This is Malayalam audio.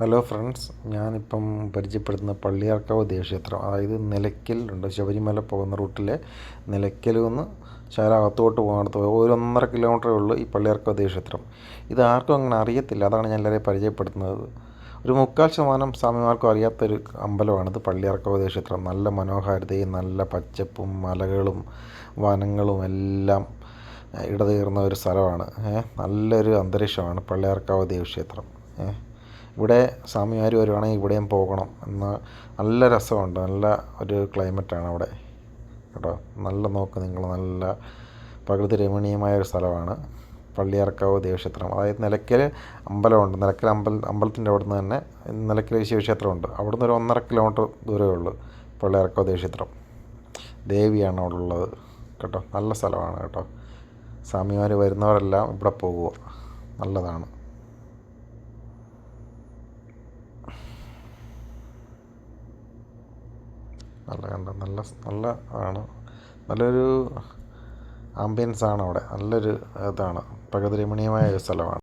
ഹലോ ഫ്രണ്ട്സ്, ഞാനിപ്പം പരിചയപ്പെടുത്തുന്ന പള്ളിയാർക്കാവ് ദേവക്ഷേത്രം. അതായത് നിലയ്ക്കലുണ്ട്, ശബരിമല പോകുന്ന റൂട്ടിലെ നിലയ്ക്കലിൽ നിന്ന് അകത്തോട്ട് പോകാനടുത്ത് 1.5 കിലോമീറ്ററേ ഉള്ളൂ ഈ പള്ളിയാർക്കാവ് ദേവക്ഷേത്രം. ഇത് ആർക്കും അങ്ങനെ അറിയത്തില്ല, അതാണ് ഞാൻ എല്ലാവരെയും പരിചയപ്പെടുത്തുന്നത്. ഒരു 3/4% സ്വാമിമാർക്കും അറിയാത്തൊരു അമ്പലമാണിത് പള്ളിയാർക്കാവ് ദേവക്ഷേത്രം. നല്ല മനോഹാരിതയും നല്ല പച്ചപ്പും മലകളും വനങ്ങളും എല്ലാം ഇടതീർന്ന ഒരു സ്ഥലമാണ്. നല്ലൊരു അന്തരീക്ഷമാണ് പള്ളിയാർക്കാവ് ദേവക്ഷേത്രം. ഇവിടെ സ്വാമിമാർ വരുവാണെങ്കിൽ ഇവിടെയും പോകണം എന്ന്. നല്ല രസമുണ്ട്, നല്ല ഒരു ക്ലൈമറ്റാണ് അവിടെ കേട്ടോ. നോക്ക് നിങ്ങൾ, നല്ല പ്രകൃതി രമണീയമായ ഒരു സ്ഥലമാണ് പള്ളിയാർക്കാവ് ദേവക്ഷേത്രം. അതായത് നിലയ്ക്കൽ അമ്പലമുണ്ട്, നിലയ്ക്കൽ അമ്പലത്തിൻ്റെ അവിടെ നിന്ന് തന്നെ നിലയ്ക്കൽ ശിവക്ഷേത്രമുണ്ട്. അവിടെ നിന്ന് ഒരു 1.5 കിലോമീറ്റർ ദൂരമേ ഉള്ളൂ പള്ളിയാർക്കാവ് ദേവക്ഷേത്രം. ദേവിയാണ് അവിടെ ഉള്ളത് കേട്ടോ. നല്ല സ്ഥലമാണ് കേട്ടോ. സ്വാമിമാർ വരുന്നവരെല്ലാം ഇവിടെ പോകുക, നല്ലതാണ്. നല്ല ആണ്, നല്ലൊരു ആംബിയൻസാണ് അവിടെ. നല്ലൊരു ഇതാണ്, പ്രകൃതി രമണീയമായ ഒരു സ്ഥലമാണ്.